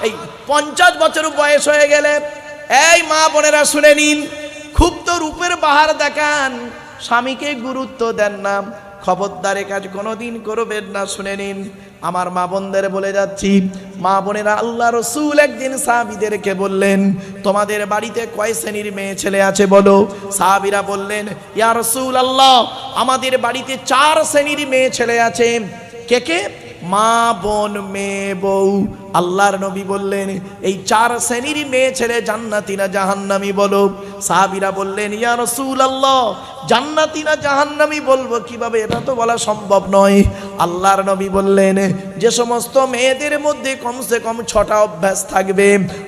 এই 50 বছর বয়স হয়ে গেলে এই মা বোনেরা শুনে নিন, খুব তো রূপের বাহার দেখান, স্বামীকে গুরুত্ব দেন না, খবরদারে কাজ কোনোদিন করবেন না। শুনে নিন আমার মা বোনদের বলে যাচ্ছি, মা বোনেরা, আল্লাহ রসুল একদিন সাহাবীদেরকে বললেন, তোমাদের বাড়িতে কয় শ্রেণীর মেয়ে ছেলে আছে বলো? সাহাবীরা বললেন, ইয়া রাসূলুল্লাহ, আমাদের বাড়িতে 4 শ্রেণীর মেয়ে ছেলে আছে। কে কে? মা, বোন, মেয়ে, বউ। আল্লাহর নবী বললেন, এই 4 শ্রেণীর মেয়ে ছেলে জান্নাতি না জাহান্নামী বলো? সাহাবীরা বললেন, ইয়া রাসূলুল্লাহ, জান্নাতি না জাহান্নামী বলবো কিভাবে, এটা তো বলা সম্ভব নয়। আল্লাহর নবী বললেন, যে সমস্ত মেয়েদের মধ্যে কমসে কম 6টা অভ্যাস থাকবে,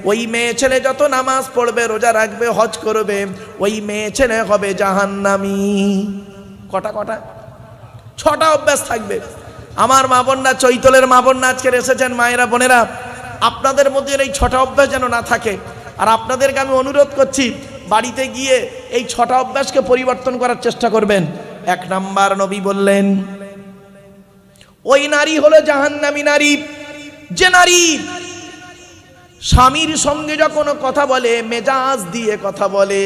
ওই মেয়ে ছেলে যত নামাজ পড়বে, রোজা রাখবে, হজ করবে, ওই মেয়ে ছেলে হবে জাহান্নামী। কটা? 6টা অভ্যাস থাকবে। আমার মা বোনরা, চৈতলের মা বোনরা আজকে এসেছেন, মায়েরা বোনেরা, আপনাদের মধ্যে এই 6টা অভ্যাস যেন না থাকে। আর আপনাদেরকে আমি অনুরোধ করছি, বাড়িতে গিয়ে এই 6টা অভ্যাসকে পরিবর্তন করার চেষ্টা করবেন। 1 নাম্বার, নবী বললেন, ওই নারী হলো জাহান্নামী নারী, যে নারী স্বামীর সঙ্গে যখন কথা বলে মেজাজ দিয়ে কথা বলে।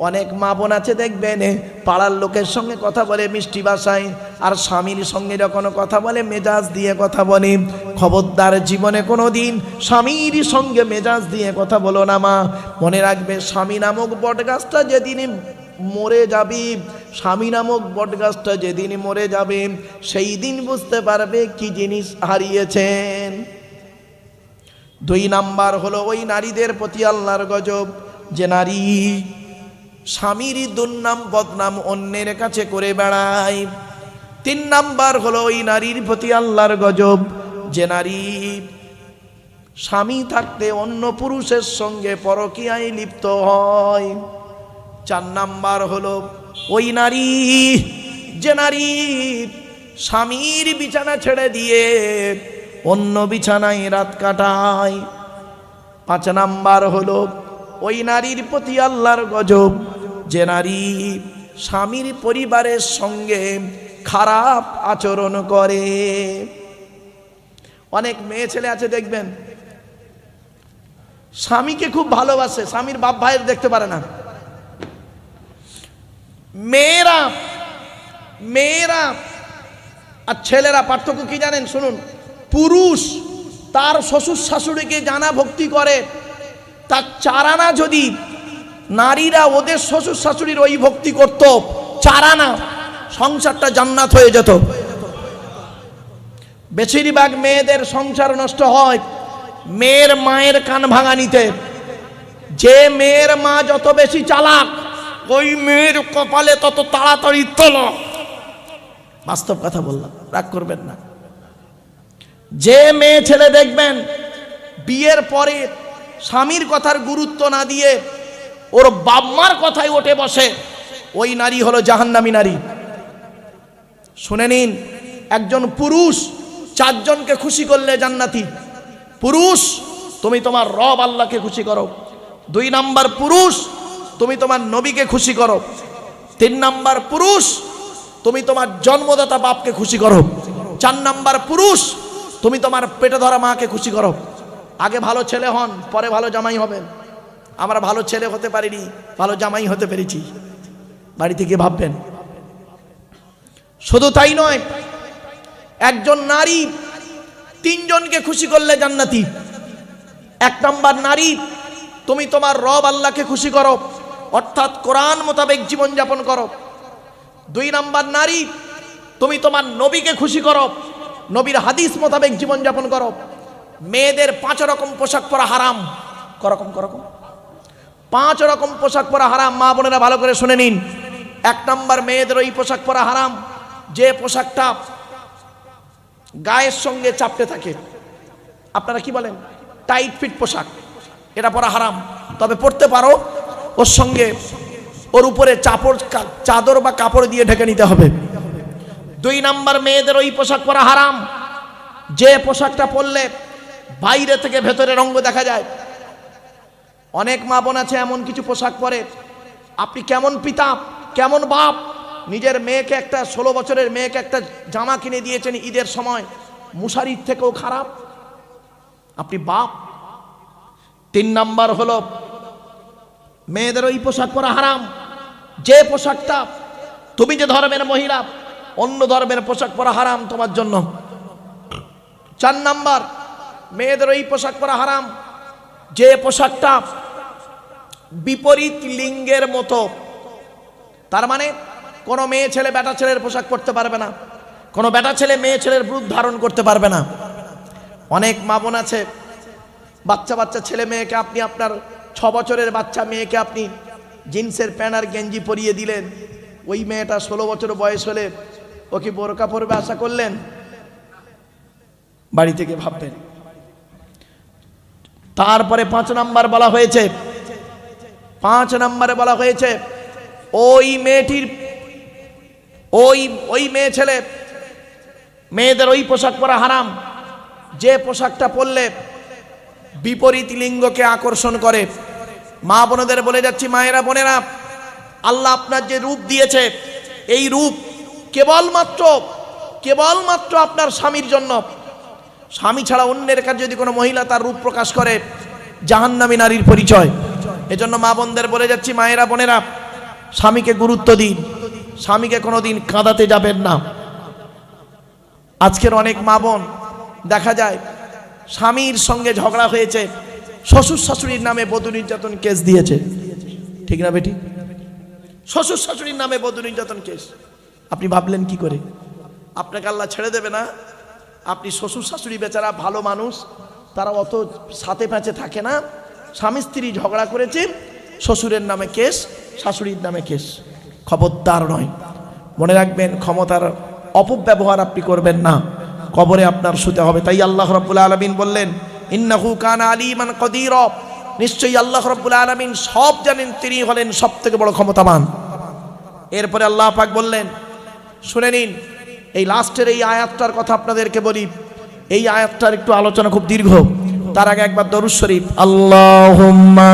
অনেক মা বোন আছে দেখবেন, পাড়ার লোকের সঙ্গে কথা বলে মিষ্টি ভাষায়, আর স্বামীর সঙ্গে যখন কথা বলে মেজাজ দিয়ে কথা বলে। খবরদার, জীবনে কোনো দিন স্বামীর সঙ্গে মেজাজ দিয়ে কথা বলো না মা। মনে রাখবে, স্বামী নামক বটগাছটা যেদিন মরে যাবে, স্বামী নামক বটগাছটা যেদিন মরে যাবে, সেই দিন বুঝতে পারবে কি জিনিস হারিয়েছেন। 2 নাম্বার হলো ওই নারীদের প্রতি আল্লাহর গজব, যে নারী স্বামীর দুর্নাম বদনাম অন্যের কাছে করে বেড়ায়। 3 নাম্বার হলো ওই নারীর প্রতি আল্লাহর গজব, যে নারী স্বামী থাকতে অন্য পুরুষের সঙ্গে পরকীয়ায় লিপ্ত হয়। 4 নাম্বার হলো ওই নারী, যে নারী স্বামীর বিছানা ছেড়ে দিয়ে অন্য বিছানায় রাত কাটায়। 5 নাম্বার হলো ওই নারীর প্রতি আল্লাহর গজব, যে নারী স্বামীর পরিবারের সঙ্গে খারাপ আচরণ করে। অনেক মেয়ে ছেলে আছে দেখবেন, স্বামীকে খুব ভালোবাসে, স্বামীর বাপ ভাইয়ের দেখতে পারে না। মেয়েরা আর ছেলেরা পার্থক্য কি জানেন? শুনুন, পুরুষ তার শ্বশুর শাশুড়িকে জানা ভক্তি করে, তার 4 আনা যদি নারীরা ওদের শ্বশুর শাশুড়ির ওই ভক্তি করত, 4 আনা, সংসারটা জান্নাত হয়ে যেত। বেশিরভাগ মেয়েদের সংসার নষ্ট হয় মেয়ের মায়ের কান ভাঙানিতে। যে মেয়ের মা যত বেশি চালাক, ওই মেয়ের কপালে তত তাড়াতাড়ি তলক। বাস্তব কথা বললাম, রাগ করবেন না। যে মেয়ে ছেলে দেখবেন বিয়ের পরে স্বামীর কথার গুরুত্ব না দিয়ে ওর বাপ-মার কথায় ওঠে বসে, ওই নারী হলো জাহান্নামী নারী। শুনে নিন, একজন পুরুষ 4 জনকে খুশি করলে জান্নাতি। পুরুষ, তুমি তোমার রব আল্লাহকে খুশি করো। 2 নাম্বার, পুরুষ, তুমি তোমার নবীকে খুশি করো। 3 নাম্বার, পুরুষ, তুমি তোমার জন্মদাতা বাপকে খুশি করো। 4 নাম্বার, পুরুষ, তুমি তোমার পেটে ধরা মাকে খুশি করো। আগে ভালো ছেলে হন, পরে ভালো জামাই হবেন। আমরা ভালো ছেলে হতে পারিনি, ভালো জামাই হতে পেরেছি। বাড়িতে গিয়ে ভাববেন। শুধু তাই নয়, একজন নারী 3 জনকে খুশি করলে জান্নাতি। 1 নাম্বার, নারী, তুমি তোমার রব আল্লাহকে খুশি করো, অর্থাৎ কোরআন মোতাবেক জীবন যাপন করো। 2 নাম্বার, নারী, তুমি তোমার নবীকে খুশি করো, নবীর হাদিস মোতাবেক জীবন যাপন করো। মেয়েদের 5 রকম পোশাক পরা হারাম। করকম 5 রকম পোশাক পরা হারাম। মা বোনেরা ভালো করে শুনে নিন। 1 নাম্বার, মেয়েদের ওই পোশাক পরা হারাম যে পোশাকটা গায়ের সঙ্গে চাপতে থাকে। আপনারা কি বলেন? টাইট ফিট পোশাক, এটা পরা হারাম। তবে পরতে পারো, ওর সঙ্গে ওর উপরে চাদর বা কাপড় দিয়ে ঢেকে নিতে হবে। 2 নাম্বার, মেয়েদের ওই পোশাক পরা হারাম যে পোশাকটা পরলে বাইরে থেকে ভেতরের অঙ্গ দেখা যায়। অনেক মা বোন আছে এমন কিছু পোশাক পরে, আপনি কেমন পিতা, কেমন বাপ, নিজের মেয়েকে, একটা 16 বছরের মেয়েকে একটা জামা কিনে দিয়েছেন ঈদের সময়, মুশারির থেকেও খারাপ। আপনি বাপ। 3 নাম্বার হলো মেয়েদের ওই পোশাক পরা হারাম, যে পোশাকটা, তুমি যে ধর্মের মহিলা, অন্য ধর্মের পোশাক পরা হারাম তোমার জন্য। 4 নাম্বার, মেয়েদের ওই পোশাক পরা হারাম যে পোশাকটা বিপরীত লিঙ্গের মতো। তার মানে কোনো মেয়ে ছেলে বেটা ছেলের পোশাক পরতে পারবে না, কোনো বেটা ছেলে মেয়ে ছেলের রূপ ধারণ করতে পারবে না। অনেক মা বোন আছে, বাচ্চা বাচ্চা ছেলে মেয়েকে আপনি, আপনার 6 বছরের বাচ্চা মেয়েকে আপনি জিন্সের প্যান্ট আর গেঞ্জি পরিয়ে দিলেন, ওই মেয়েটা 16 বছর বয়স হলে ও কি বোরকা পরবে আশা করলেন? বাড়ি থেকে ভাববেন। তারপরে 5 নাম্বার বলা হয়েছে, 5 নম্বরে বলা হয়েছে ওই মেয়েটির, ওই মেয়ে ছেলে মেয়েদের ওই পোশাক পরা হারাম যে পোশাকটা পরলে বিপরীত লিঙ্গকে আকর্ষণ করে। মা বোনদের বলে যাচ্ছি, মায়েরা বোনেরা, আল্লাহ আপনার যে রূপ দিয়েছে, এই রূপ কেবলমাত্র আপনার স্বামীর জন্য। স্বামী ছাড়া অন্যের কাছে যদি কোনো মহিলা তার রূপ প্রকাশ করে, জাহান্নামী নারীর পরিচয়। এজন্য মা বোনদের বলে যাচ্ছি, মায়েরা বোনেরা, স্বামীকে গুরুত্ব দিন, স্বামীকে কোনোদিন কাঁদাতে যাবেন না। আজকের অনেক মা বোন দেখা যায় স্বামীর সঙ্গে ঝগড়া হয়েছে, শ্বশুর শাশুড়ির নামে বধূ নির্যাতন কেস দিয়েছে, ঠিক না বেটি? শ্বশুর শাশুড়ির নামে বধূ নির্যাতন কেস। আপনি ভাবলেন কি করে আপনাকে আল্লাহ ছেড়ে দেবে না? আপনি শ্বশুর শাশুড়ি বেচারা ভালো মানুষ, তারা অত সাথে প্যাঁচে থাকে না। স্বামী স্ত্রী ঝগড়া করেছে, শ্বশুরের নামে কেস, শাশুড়ির নামে কেস। খবরদার নয়, মনে রাখবেন, ক্ষমতার অপব্যবহার আপনি করবেন না, কবরে আপনার শুতে হবে। তাই আল্লাহ রাব্বুল আলামিন বললেন, ইন্নাহু কানা আলিমান কদিরা, নিশ্চয়ই আল্লাহ রাব্বুল আলামিন সব জানেন, তিনি হলেন সবথেকে বড় ক্ষমতাবান। এরপরে আল্লাহ পাক বললেন, শুনে নিন, এই লাস্টের এই আয়াতটার কথা আপনাদেরকে বলি। এই আয়াতটার একটু আলোচনা খুব দীর্ঘ, তার আগে একবার দরুদ শরীফ। আল্লাহুম্মা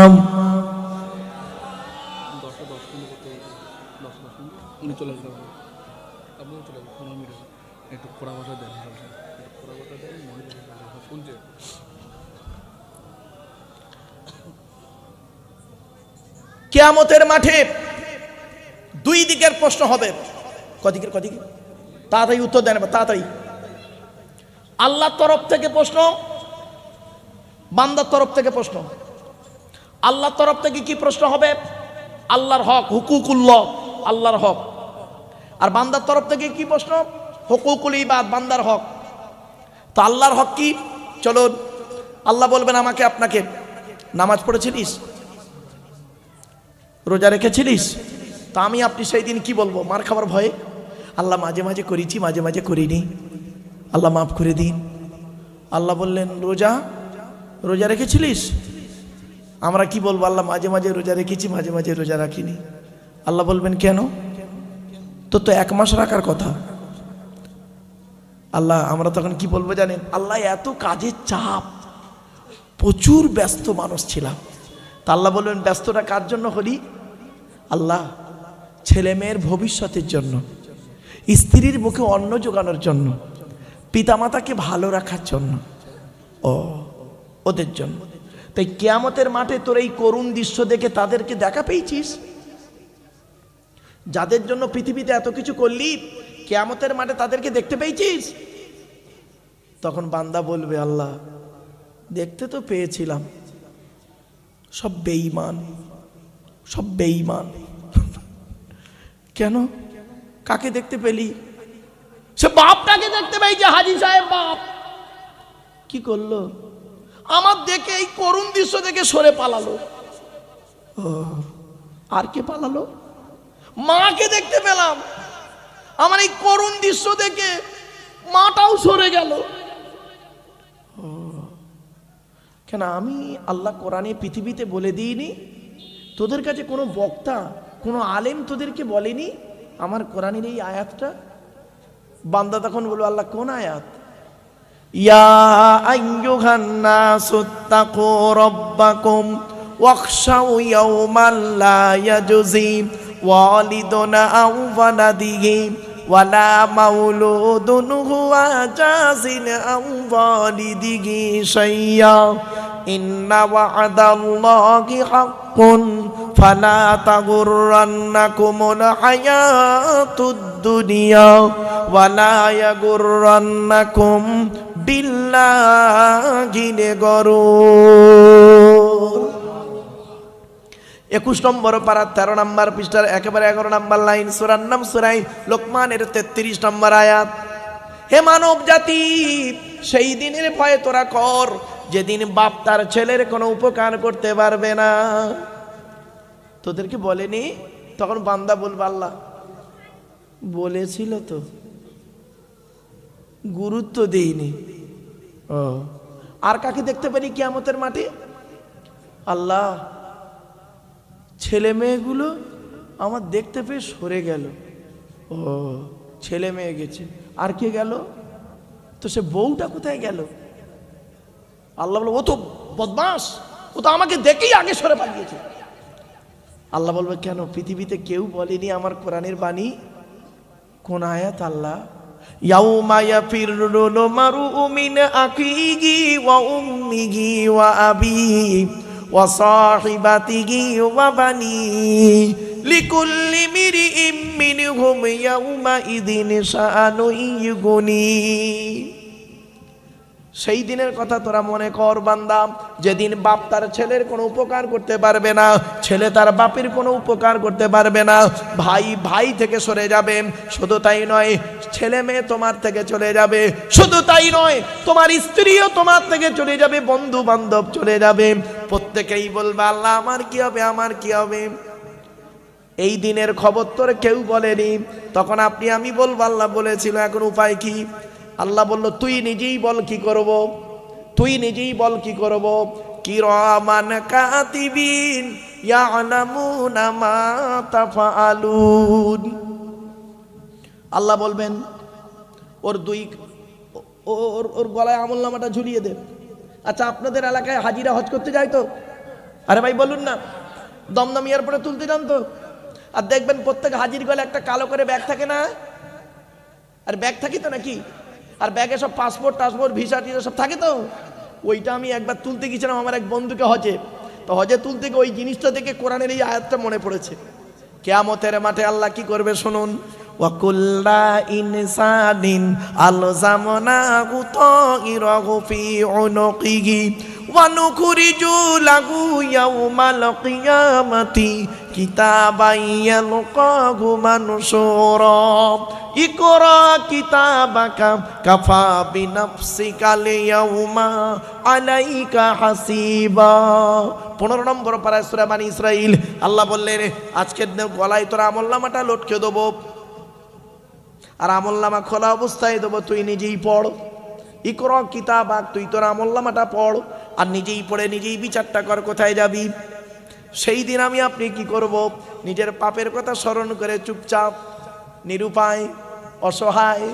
কিয়ামতের মাঠে 2 দিকের প্রশ্ন হবে। কদিকে? তাড়াতাড়ি উত্তর দেন, তাড়াতাড়ি। আল্লাহর তরফ থেকে প্রশ্ন, বান্দার তরফ থেকে প্রশ্ন। আল্লাহর তরফ থেকে কি প্রশ্ন হবে? আল্লাহর হক, হুকুকুল্লাহ, আল্লাহর হক। আর বান্দার তরফ থেকে কি প্রশ্ন? হুকুকুল ইবাদ, বান্দার হক। তো আল্লাহর হক কি? চলুন, আল্লাহ বলবেন আমাকে, আপনাকে, নামাজ পড়েছিলিস, রোজা রেখেছিলিস? তা আমি আপনি সেই দিন কি বলবো? মার খাবার ভয়ে, আল্লাহ মাঝে মাঝে করেছি, মাঝে মাঝে করিনি, আল্লাহ মাফ করে দিন। আল্লাহ বললেন রোজা রেখেছিলিস? আমরা কি বলবো? আল্লাহ মাঝে মাঝে রোজা রেখেছি, মাঝে মাঝে রোজা রাখিনি। আল্লাহ বলবেন কেন? তো 1 মাস রাখার কথা। আল্লাহ, আমরা তখন কি বলবো জানেন? আল্লাহ এত কাজের চাপ, প্রচুর ব্যস্ত মানুষ ছিলাম। তা আল্লাহ বলবেন, ব্যস্তটা কার জন্য হলি? আল্লাহ, ছেলে মেয়ের ভবিষ্যতের জন্য, স্ত্রীর মুখে অন্ন জোগানোর জন্য, পিতামাতাকে ভালো রাখার জন্য, ওদের জন্য। তাই কিয়ামতের মাঠে তোর এই করুণ দৃশ্য দেখে তাদেরকে দেখা পেয়েছিস, যাদের জন্য পৃথিবীতে এত কিছু করলি, কিয়ামতের মাঠে তাদেরকে দেখতে পেয়েছিস? তখন বান্দা বলবে, আল্লাহ দেখতে তো পেয়েছিলাম, সব বেঈমান, সব বেঈমান। কেন? কাকে দেখতে পেলি? সে বাপটাকে দেখতে পেয়েছে। হাজী সাহেব বাপ কি করলো? আমার দেখে, এই করুণ দৃশ্য দেখে সরে পালালো। আর কে পালালো? মাকে দেখতে পেলাম, আমার এই করুণ দৃশ্য দেখে মাটাও সরে গেল। কেন? আমি আল্লাহ কোরআনে পৃথিবীতে বলে দিইনি? তোদের কাছে কোনো বক্তা, কোনো আলেম তোদেরকে বলেনি আমার কোরআনের এই আয়াতটা? বান্দা তখন বলল, আল্লাহ কোন আয়াত? ইয়া আইয়ুহান নাসুত্তাকু রাব্বাকুম ওয়াখশাউ ইয়াওমান লা ইয়াজজি ওয়ালিদুন আও ওয়ালাদিহি ওয়ালা মাউলুদুন হুয়া জাযিন আন ওয়ালিদিহি শাইয়্যা ইন্না ওয়া'দাল্লাহি হাক্কুন ফালা তাগুররান্নাকুমুল হায়াতুদ দুনিয়া ওয়ালা ইয়াগুররান্নাকুম বিল্লাহিল গরুর। 21 নম্বর পারা 13 নম্বর পৃষ্ঠার একেবারে 11 নম্বর লাইন, সূরার নাম সূরা লোকমানের 33 নম্বর আয়াত। হে মানব জাতি, সেই দিনের ভয় তোরা কর যেদিন বাপ তার ছেলের কোনো উপকার করতে পারবে না। তোদেরকে বলেনি? তখন বান্দা বলবে আল্লাহ বলেছিল তো, গুরুত্ব দেইনি। ও আর কাকে দেখতে পারি কিয়ামতের মাঠে? আল্লাহ ছেলে মেয়েগুলো আমার দেখতে পেয়ে সরে গেল। ও ছেলে মেয়ে গেছে, আর কে গেল? তো সে বউটা কোথায় গেল? আল্লাহ বলবে ও তো বদমাস, ও তো আমাকে দেখেই আগে সরে পালিয়েছে। আল্লাহ বলবে কেন? পৃথিবীতে কেউ বলেনি আমার কোরআনের বাণী? কোন আয়াত? আল্লাহ ইয়াউমা ইয়াফিরুল মারউ মিন আখিহি ওয়া উম্মিহি ওয়া আবিহি ওয়া সাহিবাতিহি ওয়া বানি লিকুল্লি মিরইম মিনহুম ইয়াউমা ইযিন শাআনুন ইউগনি। সেই দিনের কথা তোরা মনে কর বান্দা, যেদিন বাপ তার ছেলের কোনো উপকার করতে পারবে না, ছেলে তার বাপের কোনো উপকার করতে পারবে না, ভাই ভাই থেকে সরে যাবে। শুধু তাই নয়, ছেলে মেয়ে তোমার থেকে চলে যাবে। শুধু তাই নয়, তোমার স্ত্রীও তোমার থেকে চলে যাবে, বন্ধু বান্ধব চলে যাবে। প্রত্যেকেই বলবে আল্লাহ আমার কি হবে, আমার কি হবে। এই দিনের খবর তোর কেউ বলেনি। তখন আপনি আমি বলবো আল্লাহ বলেছিল, এখন উপায় কি? আল্লাহ বলল তুই নিজেই বল কি করব, তুই নিজেই বল কি করব। কিরামান কাতিবিন ইয়ালামুনা মা তাফআলুন। আল্লাহ বলবেন ওর গলায় আমলনামাটা ঝুলিয়ে দে। আচ্ছা আপনাদের এলাকায় হাজিরা হজ করতে যায় তো? আরে ভাই বলুন না, দমদম এয়ারপোর্টে তুলতে যান তো? আর দেখবেন প্রত্যেক হাজির গলায় একটা কালো করে ব্যাগ থাকে না? আর ব্যাগ থাকে তো নাকি? আর ব্যাগে সব পাসপোর্ট টাসপোর্ট ভিসা টিসা সব থাকে তো। ওইটা আমি একবার তুলতে গেছিলাম আমার এক বন্ধুকে হজে। তো হজে তুলতে গিয়ে ওই জিনিসটা দেখে কোরআনের এই আয়াতটা মনে পড়েছে। কিয়ামতের মাঠে আল্লাহ কি করবে শুনুন, ওয়াকুল্লা ইনসানিন আলজামনাহু তাইরাহু ফি উনুকিহি ওয়া নুখরিজু লাহু ইয়াওমাল কিয়ামাতি কিতাবান ইয়ালকাহু মানশুরা ইকরা কিতাবাকা কাফা বিনাফসিকাল ইয়াউমা আলাইকা হাসিবা। 15 নম্বর পারায় সূরা বানী ইসরাঈল আল্লাহ বললেন আজকের গলায় তোর আমলনামাটা লটকে দেবো, আর আমলনামা খোলা অবস্থায় দেবো, তুই নিজেই পড়। ইকরা কিতাবাক, তুই তোর আমলনামাটা পড় আর নিজেই পড়ে নিজেই বিচারটা কর কোথায় যাবি। সেই দিন আমি আপনি কি করব? নিজের পাপের কথা স্মরণ করে চুপচাপ, নিরুপায়, অসহায়।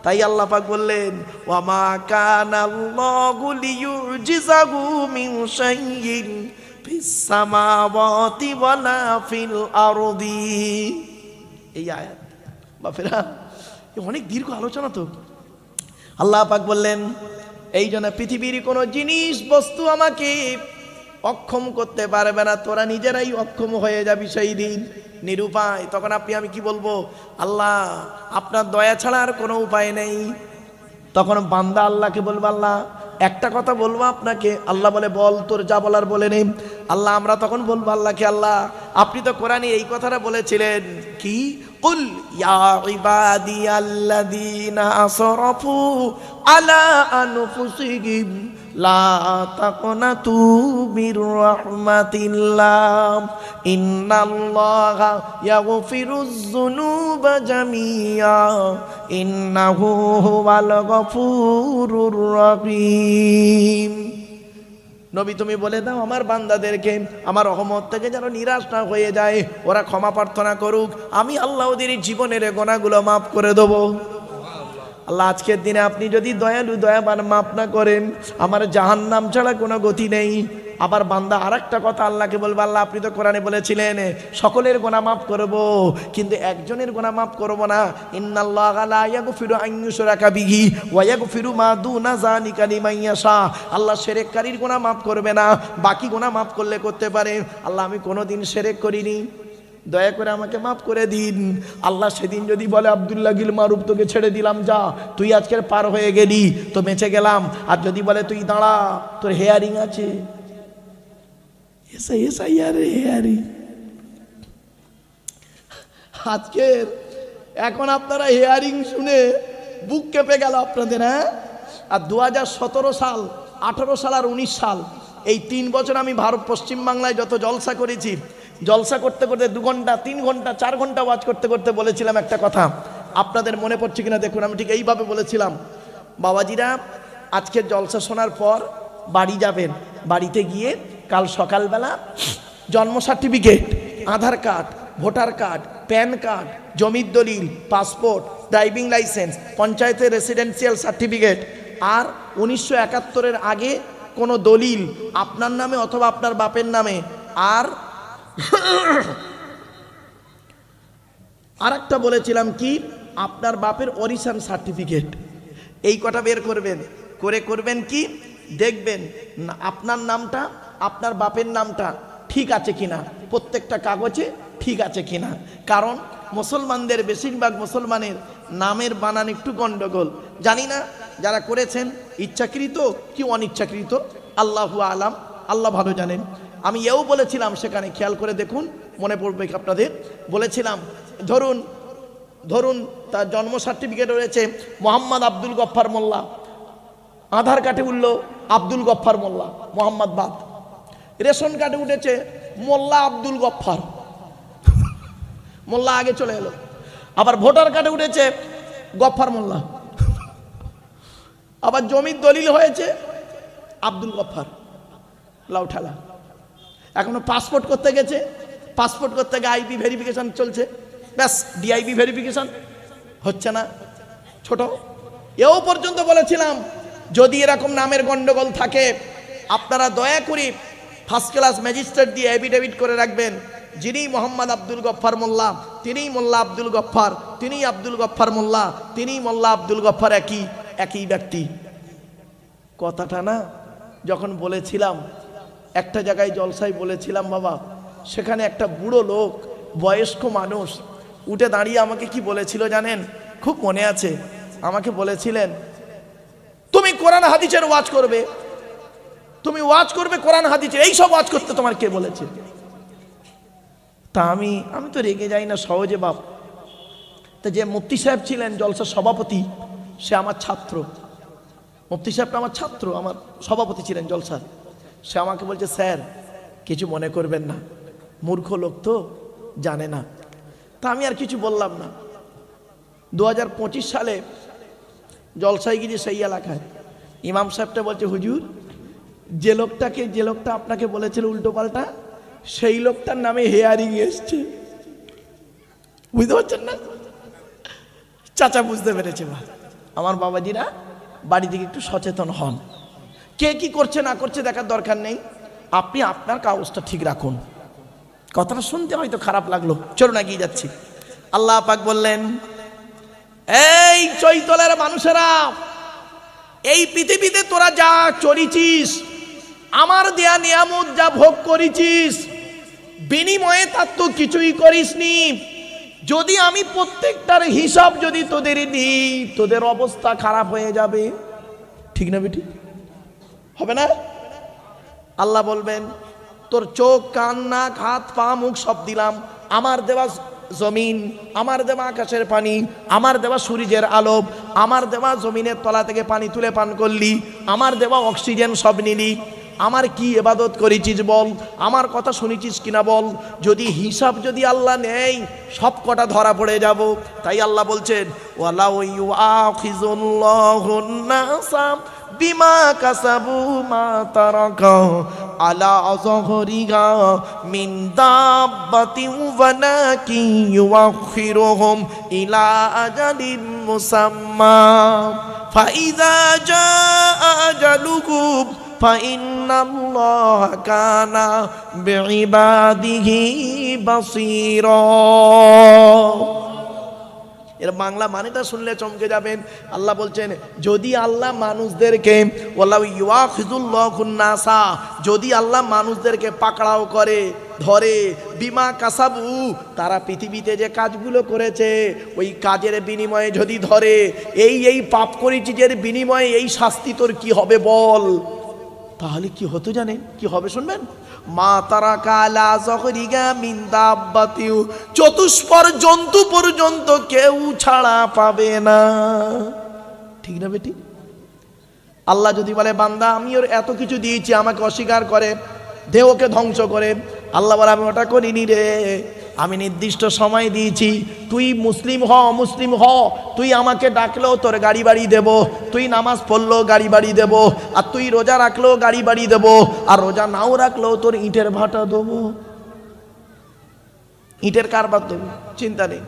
তাই আল্লাহ পাক বললেন ওয়া মা কানাল্লাহু লিইউজিজাহু মিন শাইইন ফিস সামাওয়াতি ওয়ালা ফিল আরদি। এই আয়াত বাপেরা অনেক দীর্ঘ আলোচনা তো। আল্লাহ পাক বললেন এই জন্য পৃথিবীর কোনো জিনিস বস্তু আমাকে অক্ষম করতে পারবে না, তোরা নিজেরাই অক্ষম হয়ে যাবি সেই দিন, নিরুপায়। তখন আপনি আমি কি বলবো? আল্লাহ আপনার দয়া ছাড়া আর কোনো উপায় নেই। তখন বান্দা আল্লাহকে বলবো আল্লাহ একটা কথা বলবো আপনাকে। আল্লাহ বলে বল, তোর যা বলার বলে নেই। আল্লাহ আমরা তখন বলবো আল্লাহকে আল্লাহ আপনি তো কোরআনে এই কথাটা বলেছিলেন কি, কুল ইয়া ইবাদিয়াল্লাযীনা আসরাফু আলা আনফুসিহিম লা তাকনাতু মির রাহমাতিল্লাহ ইন্নাল্লাহা ইয়াগফিরুয যুনুবা জামিআ ইন্নাহু হুয়াল গফুরুর রহিম। নবী তুমি বলে দাও আমার বান্দাদেরকে আমার রহমত থেকে যেন নিরাশ না হয়ে যায়, ওরা ক্ষমা প্রার্থনা করুক, আমি আল্লাহ ওদের জীবনের গুনাহগুলো মাফ করে দেবো। আল্লাহ আজকের দিনে আপনি যদি দয়ালু দয়াবান মাফ না করেন, আমার জাহান্নাম ছাড়া কোনো গতি নেই। আবার বান্দা আরেকটা কথা আল্লাহকে বলবে, আল্লাহ আপনি তো কোরআনে বলেছিলেন সকলের গুনাহ মাফ করব, কিন্তু একজনের গুনাহ মাফ করব না। ইন্নাল্লাহা লা ইয়াগফিরু আন ইউশরাকা বিহি ওয়া ইয়াগফিরু মা দুনা যালিকা লিমান ইয়াশা। আল্লাহ শিরককারীর গুনাহ মাফ করবে না, বাকি গুনাহ মাফ করলে করতে পারে। আল্লাহ আমি কোনোদিন শিরক করিনি, দয়া করে আমাকে মাফ করে দিন। আল্লাহ সেদিন যদি বলে আব্দুল্লাহ গিল মারুফ তোকে ছেড়ে দিলাম, যা তুই আজকের পার হয়ে গেলি তো বেঁচে গেলাম। আর যদি বলে তুই দাঁড়া, তোর হেয়ারিং আছে, হেয়ারিং আজকের এখন আপনারা হেয়ারিং শুনে বুক কেঁপে গেল আপনাদের। হ্যাঁ, আর 2017 সাল, 18 সাল আর 19 সাল, এই 3 বছর আমি ভারত পশ্চিমবাংলায় যত জলসা করেছি, জলসা করতে করতে 2 ঘন্টা 3 ঘন্টা 4 ঘন্টা ওয়াজ করতে করতে বলেছিলাম একটা কথা, আপনাদের মনে পড়ছে কিনা দেখুন। আমি ঠিক এইভাবে বলেছিলাম, বাবাজিরা আজকের জলসা শোনার পর বাড়ি যাবেন, বাড়িতে গিয়ে কাল সকালবেলা জন্ম certificate, Aadhaar card, voter card, PAN card, জমির দলিল, পাসপোর্ট, ড্রাইভিং লাইসেন্স, পঞ্চায়েতের রেসিডেন্সিয়াল সার্টিফিকেট, আর 1971-এর আগে কোনো দলিল আপনার নামে অথবা আপনার বাপের নামে, আর একটা বলেছিলাম কি, আপনার বাপের অরিজিন সার্টিফিকেট, এই কটা বের করবেন। করে করবেন কি, দেখবেন আপনার নামটা আপনার বাপের নামটা ঠিক আছে কিনা, প্রত্যেকটা কাগজে ঠিক আছে কিনা। কারণ মুসলমানদের বেশিরভাগ মুসলমানের নামের বানান একটু গন্ডগোল, জানি না যারা করেছেন ইচ্ছাকৃত কি অনিচ্ছাকৃত, আল্লাহু আলাম, আল্লাহ ভালো জানেন। আমি এও বলেছিলাম সেখানে, খেয়াল করে দেখুন মনে পড়বে আপনাদের, বলেছিলাম ধরুন তার জন্ম সার্টিফিকেট রয়েছে মোহাম্মদ আব্দুল গফফার মোল্লা, আধার কার্ডে উঠল আব্দুল গফফার মোল্লা, মোহাম্মদ বাদ, রেশন কার্ডে উঠেছে মোল্লা আব্দুল গফফার, মোল্লা আগে চলে এলো। আবার ভোটার কার্ডে উঠেছে গফফার মোল্লা, আবার জমির দলিল হয়েছে আব্দুল গফফার, লাউঠালা। এখনো পাসপোর্ট করতে গেছে, পাসপোর্ট করতে গিয়ে আইপি ভেরিফিকেশন চলছে, ব্যাস ডিআইপি ভেরিফিকেশন হচ্ছে না। ছোট এও পর্যন্ত বলেছিলাম, যদি এরকম নামের গন্ডগোল থাকে আপনারা দয়া করে ফার্স্ট ক্লাস ম্যাজিস্ট্রেট দিয়ে এফিডেভিট করে রাখবেন, যিনি মোহাম্মদ আব্দুল গফফার মোল্লা তিনিই মোল্লা আব্দুল গফফার, তিনিই আব্দুল গফফার মোল্লা, তিনিই মোল্লা আব্দুল গফফার, একই ব্যক্তি। কথাটা না যখন বলেছিলাম একটা জায়গায় জলসায় বলেছিলাম বাবা, সেখানে একটা বুড়ো লোক, বয়স্ক মানুষ উঠে দাঁড়িয়ে আমাকে কি বলেছিল জানেন, খুব মনে আছে, আমাকে বলেছিলেন তুমি কোরআন হাদিসের ওয়াজ করবে, তুমি ওয়াজ করবে কোরআন হাদিসের, এই সব ওয়াজ করতে তোমার কে বলেছে? তা আমি তো রেগে যাই না সহজে বাপ। তা যে মুফতি সাহেব ছিলেন জলসার সভাপতি, সে আমার ছাত্র, মুফতি সাহেবটা আমার ছাত্র, আমার সভাপতি ছিলেন জলসার। সে আমাকে বলছে স্যার কিছু মনে করবেন না, মূর্খ লোক তো জানে না। তা আমি আর কিছু বললাম না। 2025 সালে জলসায় গিয়ে সেই এলাকায় ইমাম সাহেবটা বলছে হুজুর যে লোকটা আপনাকে বলেছিল উল্টো পাল্টা, সেই লোকটার নামে হেয়ারিং এসছে। বুঝতে পারছেন না? চাচা বুঝতে পেরেছে। আমার বাবাজিরা বাড়ি থেকে একটু সচেতন হন, কে কি করছে না করছে দেখার দরকার নেই, আপনি আপনার কাগজটা ঠিক রাখুন। কথাটা শুনতে হয়তো খারাপ লাগলো, চলুন এগিয়ে যাচ্ছি। আল্লাহ পাক বললেন, এই চৈতলের মানুষেরা, এই পৃথিবীতে তোরা যা চরিছিস, আমার দেয়া নিয়ামত যা ভোগ করেছিস, বিনিময়ে তার তো কিছুই করিসনি। যদি আমি প্রত্যেকটার হিসাব যদি তোদের দিই, তোদের অবস্থা খারাপ হয়ে যাবে। ঠিক না বেটি? হবে না? আল্লাহ বলবেন তোর চোখ, কান, নাক, হাত, পা, মুখ সব দিলাম, আমার দেওয়া জমিন, আমার দেওয়া আকাশের পানি, আমার দেওয়া সূর্যের আলো, আমার দেওয়া জমিনের তলা থেকে পানি তুলে পান করলি, আমার দেওয়া অক্সিজেন সব নিলি, আমার কি ইবাদত করেছিস বল, আমার কথা শুনেছিস কিনা বল। যদি হিসাব যদি আল্লাহ নেই, সব কটা ধরা পড়ে যাব। তাই আল্লাহ বলছেন ওয়ালাউ ইউআখিযুল্লাহুন নাসা বিমা কাসাবু মা তারাকা আলা যহরিহা মিন দাব্বাতিন ওয়ালাকিন ইউআখিরুহুম ইলা আজালিন মুসাম্মা ফাইযা জাআ আজালুহুম ফাইন্নাল্লাহা কানা বিইবাদিহি বাসীরা। এর বাংলা মানেটা শুনলে চমকে যাবেন। আল্লাহ বলছেন, যদি আল্লাহ মানুষদেরকে ওয়ালাউ ইউআখিযুল্লাহুন নাসা, যদি আল্লাহ মানুষদেরকে পাকড়াও করে, ধরে, বিমা কাসাবু, তারা পৃথিবীতে যে কাজগুলো করেছে ওই কাজের বিনিময়ে যদি ধরে, এই পাপ করেছি যে বিনিময়ে এই শাস্তি তোর কি হবে বল, তাহলে কি হতো জানেন? কি হবে শুনবেন। মা তারাকা আলা যহরিগা মিন দাব্বাতিউ, চতুষ্পদ জন্তু পর্যন্ত কেউ ছাড়া পাবে না। ঠিক না বেটি? আল্লাহ যদি বলে বান্দা আমি ওর এত কিছু দিয়েছি, আমাকে অস্বীকার করে, দেহকে ধ্বংস করে, আল্লাহ বলে আমি ওটা করিনি রে, আমি নির্দিষ্ট সময় দিয়েছি, তুই মুসলিম হ, মুসলিম হ, তুই আমাকে ডাকলেও তোর গাড়ি বাড়ি দেব, তুই নামাজ পড়লেও গাড়ি বাড়ি দেব, আর তুই রোজা রাখলেও গাড়ি বাড়ি দেব, আর রোজা নাও রাখলেও তোর ইটের ভাটা দেবো, ইটের কারবার দেবো, চিন্তা নেই।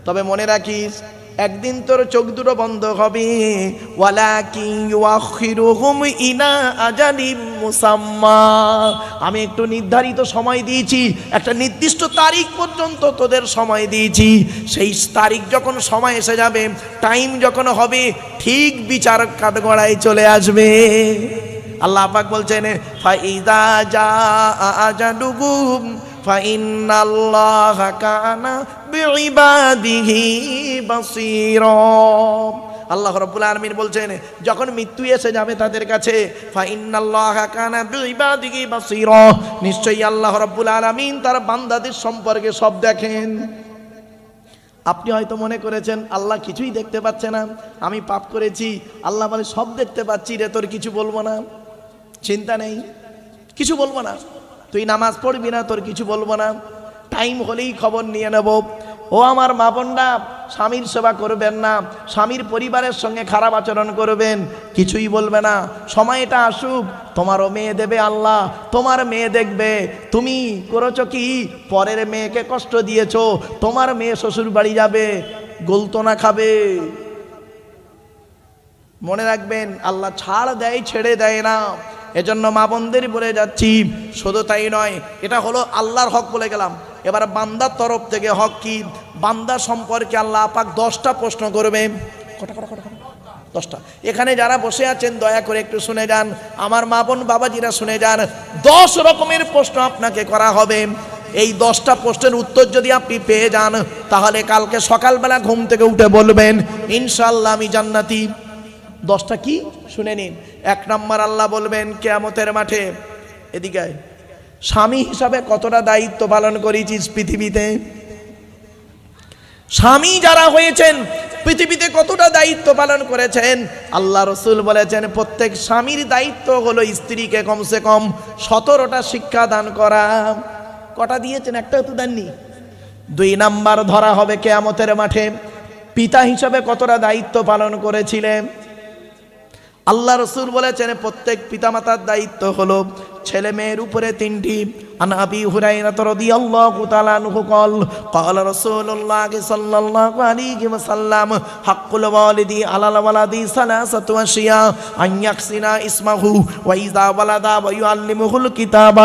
তবে মনে রাখিস একদিন তোর চোখ দুটো বন্ধ হবে। ওয়ালাকিন ইউআখিরুহুম ইলা আজালিম মুসাম্মা, আমি একটু নির্ধারিত সময় দিয়েছি, একটা নির্দিষ্ট তারিখ পর্যন্ত তোদের সময় দিয়েছি। সেই তারিখ যখন সময় এসে যাবে, টাইম যখন হবে, ঠিক বিচার কাঠগড়ায় চলে আসবে। আল্লাহ পাক বলছেন ফাইদা জাআ আজালুহুম ফাইন্নাল্লাহা কানা বিইবাদিহি বাসীরা। আল্লাহ রাব্বুল আলামিন বলছেন যখন মৃত্যু এসে যাবে তাদের কাছে, ফাইন্নাল্লাহা কানা বিইবাদিহি বাসীরা, নিশ্চয়ই আল্লাহ রাব্বুল আলামিন তার বান্দাদের সম্পর্কে সব দেখেন। আপনি হয়তো মনে করেছেন আল্লাহ কিছুই দেখতে পাচ্ছে না, আমি পাপ করেছি, আল্লাহ বলে সব দেখতে পাচ্ছি রে, তোর কিছু বলবো না, চিন্তা নেই, কিছু বলবো না, তুই নামাজ পড়বি না, তোর কিছু বলবো না, টাইম হলেই খবর নিয়ে নেব। ও আমার মা বোনরা, স্বামীর সেবা করবেন না, স্বামীর পরিবারের সঙ্গে খারাপ আচরণ করবেন, কিছুই বলবে না, সময়টা আসুক, তোমারও মেয়ে দেবে আল্লাহ, তোমার মেয়ে দেখবে তুমি করেছো কি, পরের মেয়েকে কষ্ট দিয়েছো, তোমার মেয়ে শ্বশুর বাড়ি যাবে, গোলতনা খাবে। মনে রাখবেন আল্লাহ ছাড় দেয়, ছেড়ে দেয় না। এজন্য মা বোনদের বলে যাচ্ছি, শুধু তাই নয়, এটা হলো আল্লাহর হক বলে গেলাম, এবার বান্দার তরফ থেকে হক কি, বান্দা সম্পর্কে আল্লাহ পাক 10টা প্রশ্ন করবে। কটা 10টা। এখানে যারা বসে আছেন দয়া করে একটু শুনে যান, আমার মা বোন বাবাজিরা শুনে যান, 10 রকমের প্রশ্ন আপনাকে করা হবে। এই 10টা প্রশ্নের উত্তর যদি আপনি পেয়ে যান, তাহলে কালকে সকালবেলা ঘুম থেকে উঠে বলবেন ইনশাআল্লাহ আমি জান্নাতি। 10টা কি শুনে নিন। 1 নম্বর আল্লাহ বলবেন কিয়ামতের মাঠে, এদিকে স্বামী হিসাবে কতটা দায়িত্ব পালন করেছিস পৃথিবীতে, স্বামী যারা হয়েছেন পৃথিবীতে কতটা দায়িত্ব পালন করেছেন। আল্লাহ রসুল বলেছেন প্রত্যেক স্বামীর দায়িত্ব হলো স্ত্রীকে কমসে কম 17টা শিক্ষা দান করা। কটা দিয়েছেন? একটাও তো দেননি। 2 নাম্বার ধরা হবে কিয়ামতের মাঠে, পিতা হিসাবে কতটা দায়িত্ব পালন করেছিলেন। আল্লাহ রসুল বলেছেন প্রত্যেক পিতামাতার দায়িত্ব হলো ছেলে মেয়ের উপরে 3টি। আন আবি হুরায়রা রাদিয়াল্লাহু তাআলা আনহু قال قال رسول الله صلى الله عليه وسلم حق الوالد على الولد 3 أشياء أن يحسن اسمه وإذا ولد ويعلمه الكتاب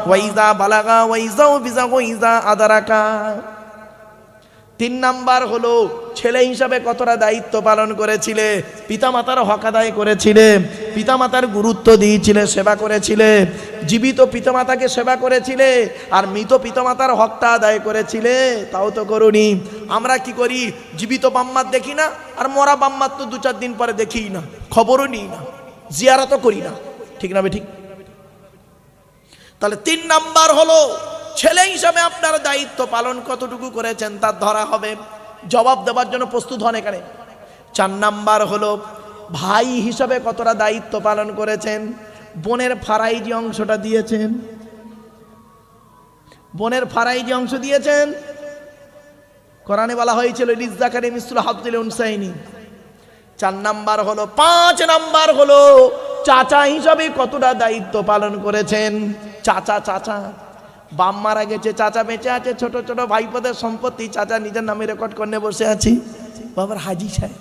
وإذا بلغ وإذا أدرك। 3 নাম্বার হলো ছেলে হিসাবে কতটা দায়িত্ব পালন করেছিলে, পিতামাতার হক আদায় করেছিলে, পিতামাতার গুরুত্ব দিয়েছিলে, সেবা করেছিলে, জীবিত পিতামাতাকে সেবা করেছিলে, আর মৃত পিতামাতার হকটা আদায় করেছিলে, তাও তো করুনি। আমরা কি করি, জীবিত বাম্মার দেখি না, আর মরা বাম্মার তো 2-4 দিন পরে দেখি না, খবরও নিই না, জিয়ারতও করি না, ঠিক না ঠিক? তাহলে 3 নাম্বার হলো ছেলে হিসাবে আপনার দায়িত্ব পালন কতটুকু করেছেন তার ধরা হবে, জবাব দেওয়ার জন্য প্রস্তুত হন এখানে। 4 নাম্বার হলো ভাই হিসাবে কতটা দায়িত্ব পালন করেছেন, বোনের ফারাইজি অংশটা দিয়েছেন, বোনের ফারাইজি অংশ দিয়েছেন। কোরআনে বলা হয়েছিল লিজ্জাকারি মিসলু হাজ্জিল উনসাইনি। 4 নাম্বার হলো 5 নাম্বার হলো চাচা হিসাবে কতটা দায়িত্ব পালন করেছেন। চাচা বাপ মারা গেছে, চাচা বেঁচে আছে, ছোট ছোট ভাইপোদের সম্পত্তি চাচা নিজের নামে রেকর্ড করে বসে আছি, বাবার হাজি সাহেব।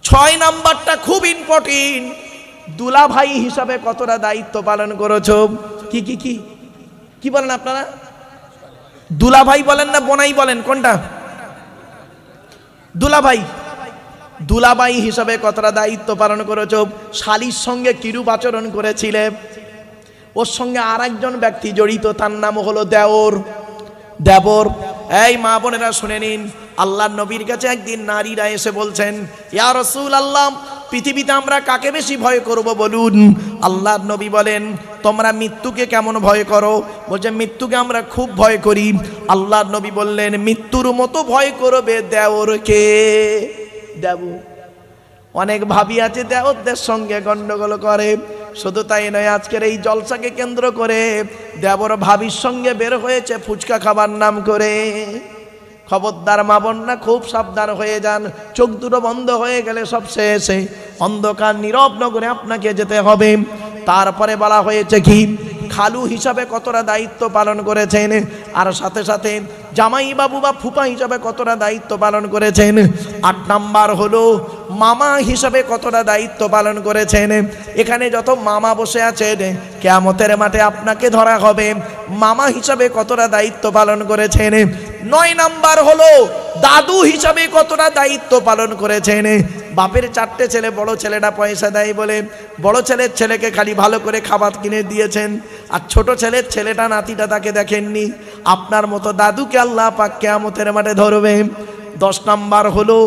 6 নাম্বারটা খুব ইম্পর্টেন্ট, দুলাভাই হিসাবে কতটা দায়িত্ব পালন করেছো? কি কি কি কি বলেন আপনারা? দুলাভাই বলেন না বোনাই বলেন, কোনটা? দুলাভাই। দুলাভাই হিসাবে কতটা দায়িত্ব পালন করেছো? শালীর সঙ্গে কিরূপ আচরণ করেছিলে? ওর সঙ্গে আর একজন ব্যক্তি জড়িত, তার নাম হলো দেওর। দেবর। এই মা বোনেরা শুনে নিন, আল্লাহর নবীর কাছে একদিন নারীরা এসে বলছেন, ইয়া রাসূলুল্লাহ, পৃথিবীতে আমরা কাকে বেশি ভয় করব বলুন? আল্লাহর নবী বলেন, তোমরা মৃত্যুকে কেমন ভয় করো? বলছে, মৃত্যুকে আমরা খুব ভয় করি। আল্লাহর নবী বললেন, মৃত্যুর মতো ভয় করবে দেওরকে। দেবর। অনেক ভাবি আছে দেওরদের সঙ্গে গন্ডগোল করে। শুধু তাই নয়, আজকের এই জলসাকে কেন্দ্র করে দেবর ভাবির সঙ্গে বের হয়েছে ফুচকা খাবার নাম করে। খবরদার মা বোনরা, খুব সাবধান হয়ে যান। চোখ দুটো বন্ধ হয়ে গেলে সব শেষে অন্ধকার নীরব নগরে আপনাকে যেতে হবে। তারপরে বলা হয়েছে কি, খালু হিসাবে কতটা দায়িত্ব পালন করেছেন, আর সাথে সাথে জামাই বাবু বা ফুপা হিসাবে কতটা দায়িত্ব পালন করেছেন। 8 নাম্বার হলো মামা হিসাবে কতটা দায়িত্ব পালন করেছেন। এখানে যত মামা বসে আছেন, কিয়ামতের মাঠে আপনাকে ধরা হবে, মামা হিসাবে কতটা দায়িত্ব পালন করেছেন। 9 নাম্বার হলো দাদু হিসাবে কতটা দায়িত্ব পালন করেছেন। বাপের 4টে ছেলে, বড় ছেলেটা পয়সা দেয় বলে বড় ছেলের ছেলেকে খালি ভালো করে খাবার কিনে দিয়েছেন, আর ছোট ছেলের ছেলেটা নাতিটা তাকে দেখেননি। আপনার মতো দাদুকে আল্লাহ পাক কিয়ামতের মাঠে ধরবে। 10 নাম্বার হলো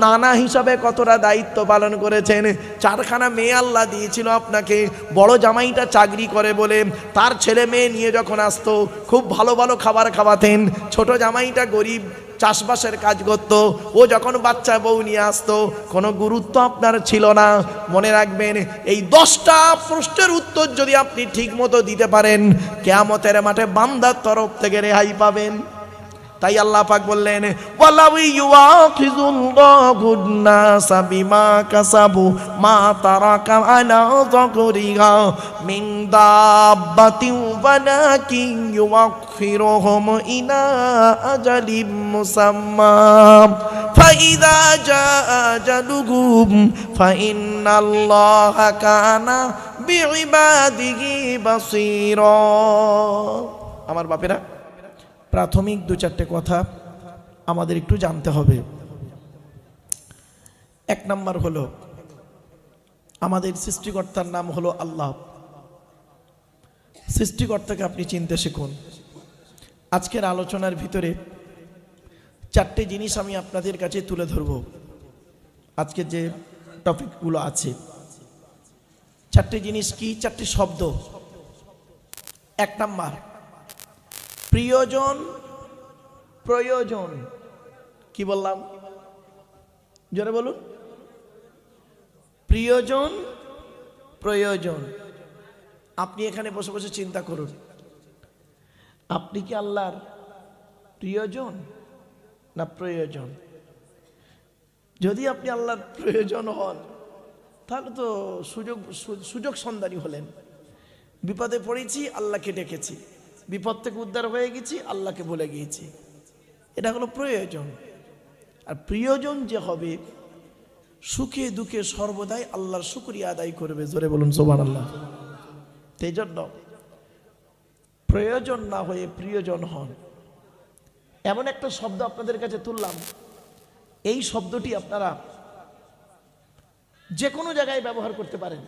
নানা হিসাবে কতটা দায়িত্ব পালন করেছেন। 4খানা মেয়ে আল্লাহ দিয়েছিল আপনাকে। বড় জামাইটা চাকরি করে বলে তার ছেলে মেয়ে নিয়ে যখন আসতো, খুব ভালো ভালো খাবার খাওয়াতেন। ছোট জামাইটা গরিব, চাষবাসের কাজ করত। ও যখন বাচ্চা বউ নিয়ে আসতো, কোনো গুরুত্ব আপনার ছিল না। মনে রাখবেন, এই 10টা প্রশ্নের উত্তর যদি আপনি ঠিক মতো দিতে পারেন, কিয়ামতের মাঠে বান্দার তরফ থেকে রেহাই পাবেন। তাই আল্লাহ পাক বললেন, ওয়ালাউ ইউআখিযুল্লাহুন নাসা বিমা কাসাবু মা তারাকা আলা যাকরিহা মিন দাব্বাতিন ওয়ালাকিন ইউআখিরুহুম ইলা আজালিম মুসাম্মা ফাইযা জাআ আজালুহুম ফাইন্নাল্লাহা কানা বিইবাদিহি বাসীরা। আমার বাপেরা, প্রাথমিক 2-4টে কথা আমাদের একটু জানতে হবে। 1 নাম্বার হলো, আমাদের সৃষ্টিকর্তার নাম হলো আল্লাহ। সৃষ্টিকর্তাকে আপনি চিনতে শিখুন। আজকের আলোচনার ভিতরে 4টে জিনিস আমি আপনাদের কাছে তুলে ধরব। আজকে যে টপিকগুলো আছে, 4টে জিনিস কি? 4টে শব্দ। 1 নাম্বার, প্রিয়জন। প্রয়োজন। কি বললাম? জোরে বলুন। প্রিয়জন, প্রয়োজন। আপনি এখানে বসে বসে চিন্তা করুন, আপনি কি আল্লাহর প্রিয়জন না প্রয়োজন? যদি আপনি আল্লাহর প্রয়োজন হন, তাহলে তো সুযোগ সন্ধানী হলেন। বিপদে পড়েছি, আল্লাহকে ডেকেছি, বিপদ থেকে উদ্ধার হয়ে গেছি, আল্লাহকে বলে গিয়েছি। এটা হলো প্রয়োজন। আর প্রিয়জন যে হবে, সুখে দুঃখে সর্বদাই আল্লাহর শুকরিয়া আদায় করবে। জোরে বলুন সুবহানাল্লাহ। সেই জন্য প্রয়োজন না হয়ে প্রিয়জন হন। এমন একটা শব্দ আপনাদের কাছে তুললাম, এই শব্দটি আপনারা যে কোনো জায়গায় ব্যবহার করতে পারেন।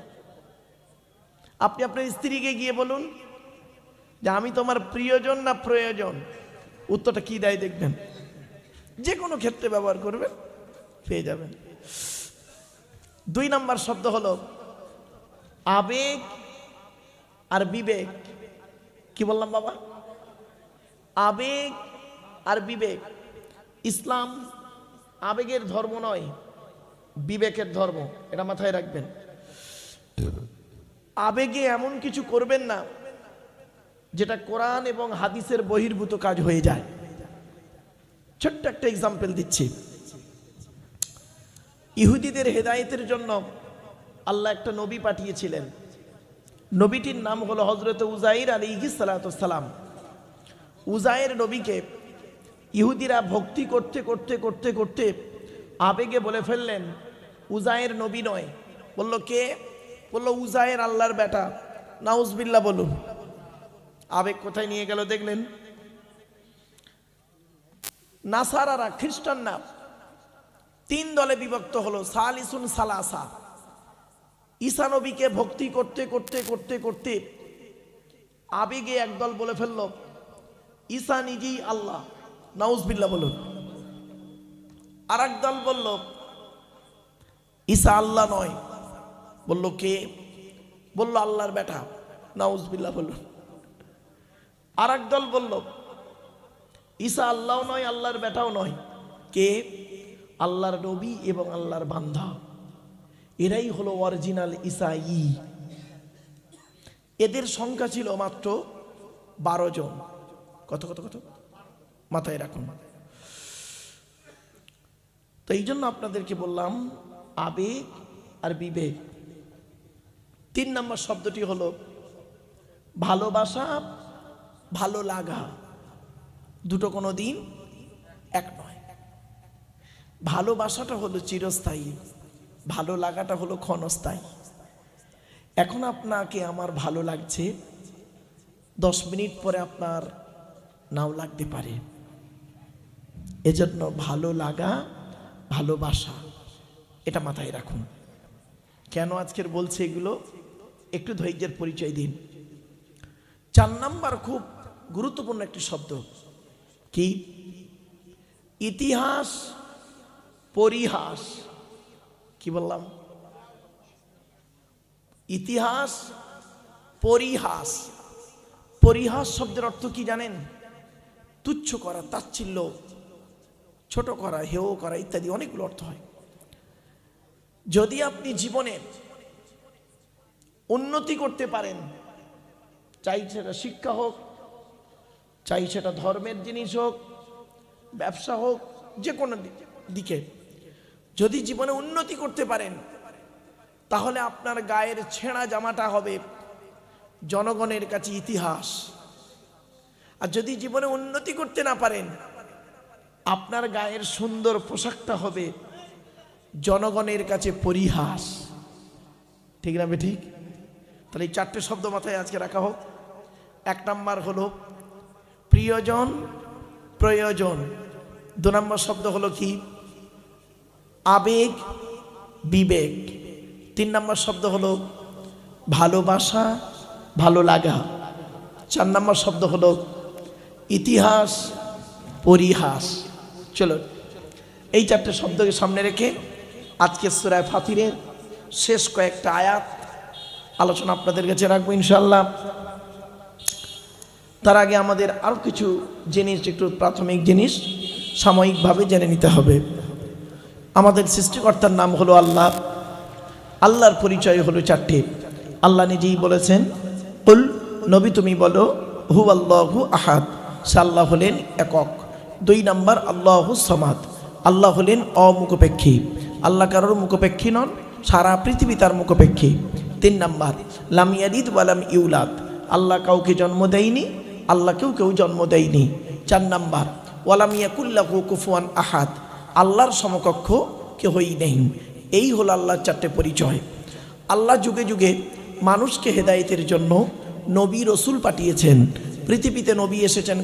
আপনি আপনার স্ত্রীকে গিয়ে বলুন যে আমি তোমার প্রিয়জন না প্রয়োজন, উত্তরটা কি দেয় দেখবেন। যে কোনো ক্ষেত্রে ব্যবহার করবেন, পেয়ে যাবেন। 2 নাম্বার শব্দ হলো আবেগ আর বিবেক। কি বললাম বাবা? আবেগ আর বিবেক। ইসলাম আবেগের ধর্ম নয়, বিবেকের ধর্ম। এটা মাথায় রাখবেন। আবেগে এমন কিছু করবেন না যেটা কোরআন এবং হাদিসের বহির্ভূত কাজ হয়ে যায়। ছোট্ট একটা এক্সাম্পল দিচ্ছি। ইহুদিদের হেদায়েতের জন্য আল্লাহ একটা নবী পাঠিয়েছিলেন। নবীটির নাম হলো হযরত উযাইর আলাইহিস সালাতুস সালাম। উযাইর নবীকে ইহুদিরা ভক্তি করতে করতে করতে করতে আবেগে বলে ফেললেন উযাইর নবী নয়। বলল কে? বললো উজায়ের আল্লাহর বেটা, নাউজবিল্লাহ বলুন। আবেগ কোথায় নিয়ে গেল দেখলেন? নাসারারা, খ্রিস্টানরা 3 দলে বিভক্ত হলো, সালিসুন সালাসা। ঈসা নবীকে ভক্তি করতে করতে করতে করতে আবেগে একদল বলে ফেললো ঈসা নিজেই আল্লাহ, নাউজবিল্লাহ বলুন। আর একদল বলল ঈসা আল্লাহ নয়। বলল কে? বলল আল্লাহর বেটা, নাউজবিল্লাহ বলুন। আর একদল বলল ঈসা আল্লাহও নয়, আল্লাহর বেটাও নয়। কে? আল্লাহর নবী এবং আল্লাহর বান্দা। এরাই হলো অরিজিনাল ঈসাঈ। এদের সংখ্যা ছিল মাত্র 12 জন। কত কত কত মাথায় রাখুন। তো এই জন্য আপনাদেরকে বললাম আবেগ আর বিবেক। 3 নম্বর শব্দটি হলো ভালোবাসা, ভালো লাগা। দুটো কোনো দিন এক নয়। ভালোবাসাটা হলো চিরস্থায়ী, ভালো লাগাটা হলো ক্ষণস্থায়ী। এখন আপনাকে আমার ভালো লাগছে, 10 মিনিট পরে আপনার নাও লাগতে পারে। এজন্য ভালো লাগা, ভালোবাসা, এটা মাথায় রাখুন। কেন আজকের বলছে এগুলো? একটু ধৈর্যের পরিচয় দিন। 4 নাম্বার খুব গুরুত্বপূর্ণ একটি শব্দ কি? ইতিহাস পরিহাস। কি বললাম? ইতিহাস পরিহাস। পরিহাস শব্দের অর্থ কি জানেন? তুচ্ছ করা, তাচ্ছিল্য, ছোট করা, হেয় করা ইত্যাদি অনেকগুলো অর্থ হয়। যদি আপনি জীবনে উন্নতি করতে পারেন, চাই সেটা শিক্ষা হোক, চাই সেটা ধর্মের জিনিস হোক, ব্যবসা হোক, যে কোনো দিকে যদি জীবনে উন্নতি করতে পারেন, তাহলে আপনার গায়ের ছেঁড়া জামাটা হবে জনগণের কাছে ইতিহাস। আর যদি জীবনে উন্নতি করতে না পারেন, আপনার গায়ের সুন্দর পোশাকটা হবে জনগণের কাছে পরিহাস। ঠিক না ঠিক? তাহলে এই 4টে শব্দ মাথায় আজকে রাখা হোক। 1 নাম্বার হলো প্রিয়জন, প্রয়োজন। 2 নম্বর শব্দ হলো কি? আবেগ, বিবেক। 3 নম্বর শব্দ হলো ভালোবাসা, ভালো লাগা। 4 নম্বর শব্দ হলো ইতিহাস, পরিহাস। চলো এই 4টে শব্দকে সামনে রেখে আজকে সূরা ফাতিরের শেষ কয়েকটা আয়াত আলোচনা আপনাদের কাছে রাখবো ইনশাআল্লাহ। তার আগে আমাদের আরো কিছু জিনিস, একটু প্রাথমিক জিনিস সাময়িকভাবে জেনে নিতে হবে। আমাদের সৃষ্টিকর্তার নাম হলো আল্লাহ। আল্লাহর পরিচয় হলো 4টে। আল্লাহ নিজেই বলেছেন, কুল, নবী তুমি বলো, হু আল্লাহু আহাদ, সে আল্লাহ হলেন একক। 2 নাম্বার আল্লাহু সামাদ, আল্লাহ হলেন অমুখপেক্ষী। আল্লাহ কারোর মুখপেক্ষী নন, সারা পৃথিবী তার মুখপেক্ষী। 3 নাম্বার লাম ইয়ালিদ ওয়া লাম ইউলাদ, আল্লাহ কাউকে জন্ম দেয়নি, আল্লাহ কেউ জন্ম দেয়নি। 4 নাম্বার ওয়ালাম ইয়াকুল্লাহু কুফুয়ান আহাদ, আল্লাহর সমকক্ষ কেউই নেই। এই হলো আল্লাহর 4টে পরিচয়। আল্লাহ যুগে যুগে মানুষকে হেদায়েতের জন্য নবী রসুল পাঠিয়েছেন। পৃথিবীতে নবী এসেছেন